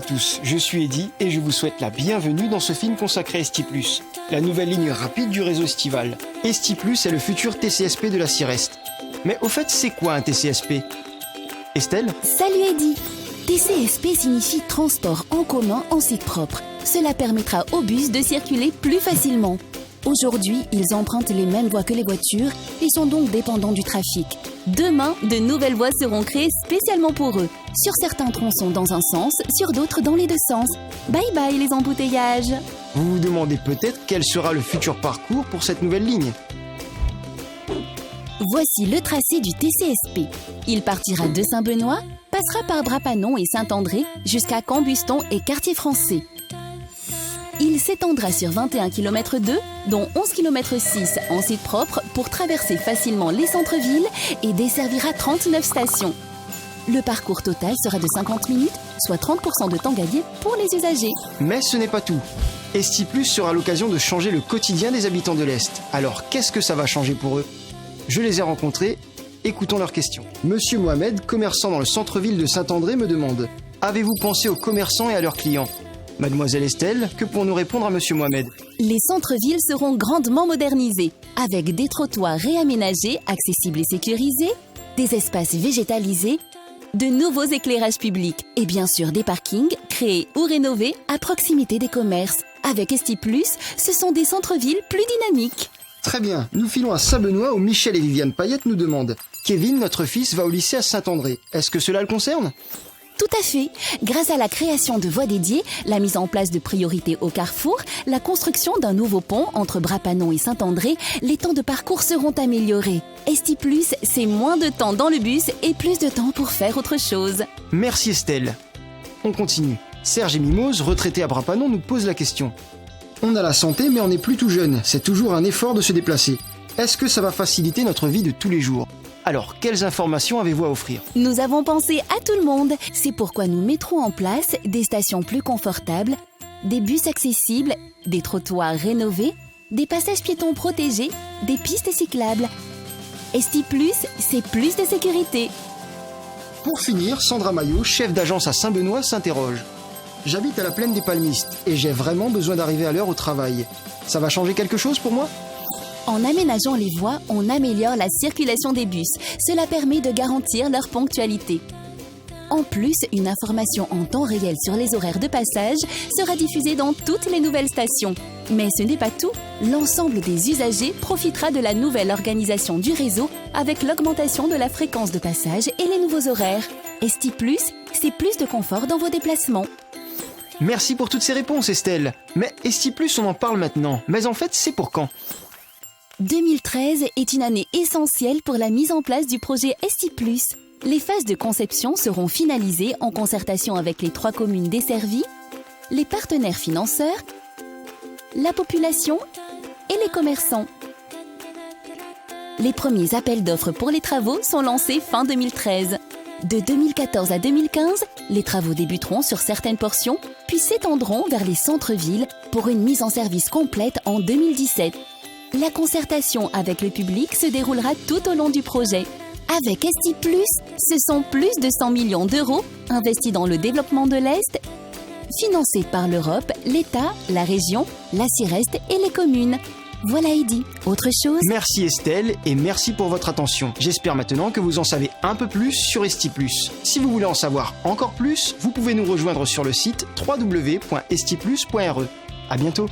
tous, je suis Eddy et je vous souhaite la bienvenue dans ce film consacré à Esti+, la nouvelle ligne rapide du réseau estival. Esti+ est le futur TCSP de la Cireste. Mais au fait, c'est quoi un TCSP? Estelle? Salut Eddy! TCSP signifie transport en commun en site propre. Cela permettra aux bus de circuler plus facilement. Aujourd'hui, ils empruntent les mêmes voies que les voitures et sont donc dépendants du trafic. Demain, de nouvelles voies seront créées spécialement pour eux. Sur certains tronçons dans un sens, sur d'autres dans les deux sens. Bye bye les embouteillages! Vous vous demandez peut-être quel sera le futur parcours pour cette nouvelle ligne. Voici le tracé du TCSP. Il partira de Saint-Benoît, passera par Brapanon et Saint-André jusqu'à Cambuston et Quartier-Français. Il s'étendra sur 21 km 2, dont 11 km 6 en site propre pour traverser facilement les centres-villes et desservira 39 stations. Le parcours total sera de 50 minutes, soit 30% de temps gagné pour les usagers. Mais ce n'est pas tout. Esti+ sera l'occasion de changer le quotidien des habitants de l'Est. Alors qu'est-ce que ça va changer pour eux? Je les ai rencontrés, écoutons leurs questions. Monsieur Mohamed, commerçant dans le centre-ville de Saint-André, me demande: avez-vous pensé aux commerçants et à leurs clients? Mademoiselle Estelle, que pour nous répondre à Monsieur Mohamed? Les centres-villes seront grandement modernisés, avec des trottoirs réaménagés, accessibles et sécurisés, des espaces végétalisés, de nouveaux éclairages publics et bien sûr des parkings créés ou rénovés à proximité des commerces. Avec Esti+, ce sont des centres-villes plus dynamiques. Très bien, nous filons à Saint-Benoît où Michel et Viviane Payette nous demandent: Kevin, notre fils, va au lycée à Saint-André. Est-ce que cela le concerne? Tout à fait. Grâce à la création de voies dédiées, la mise en place de priorités au carrefour, la construction d'un nouveau pont entre Brapanon et Saint-André, les temps de parcours seront améliorés. Esti+, c'est moins de temps dans le bus et plus de temps pour faire autre chose. Merci Estelle. On continue. Serge et Mimose, retraités à Brapanon, nous posent la question: on a la santé mais on n'est plus tout jeune, c'est toujours un effort de se déplacer. Est-ce que ça va faciliter notre vie de tous les jours? Alors, quelles informations avez-vous à offrir? Nous avons pensé à tout le monde. C'est pourquoi nous mettrons en place des stations plus confortables, des bus accessibles, des trottoirs rénovés, des passages piétons protégés, des pistes cyclables. Esti+, c'est plus de sécurité. Pour finir, Sandra Maillot, chef d'agence à Saint-Benoît, s'interroge: j'habite à la plaine des Palmistes et j'ai vraiment besoin d'arriver à l'heure au travail. Ça va changer quelque chose pour moi? En aménageant les voies, on améliore la circulation des bus. Cela permet de garantir leur ponctualité. En plus, une information en temps réel sur les horaires de passage sera diffusée dans toutes les nouvelles stations. Mais ce n'est pas tout. L'ensemble des usagers profitera de la nouvelle organisation du réseau avec l'augmentation de la fréquence de passage et les nouveaux horaires. Esti+, c'est plus de confort dans vos déplacements. Merci pour toutes ces réponses Estelle. Mais Esti+, on en parle maintenant. Mais en fait, c'est pour quand? 2013 est une année essentielle pour la mise en place du projet Esti+. Les phases de conception seront finalisées en concertation avec les 3 communes desservies, les partenaires financeurs, la population et les commerçants. Les premiers appels d'offres pour les travaux sont lancés fin 2013. De 2014 à 2015, les travaux débuteront sur certaines portions, puis s'étendront vers les centres-villes pour une mise en service complète en 2017. La concertation avec le public se déroulera tout au long du projet. Avec Esti+, ce sont plus de 100 millions d'euros investis dans le développement de l'Est, financés par l'Europe, l'État, la région, la Cireste et les communes. Voilà Eddy. Autre chose? Merci Estelle et merci pour votre attention. J'espère maintenant que vous en savez un peu plus sur Esti+. Si vous voulez en savoir encore plus, vous pouvez nous rejoindre sur le site www.estiplus.re. À bientôt.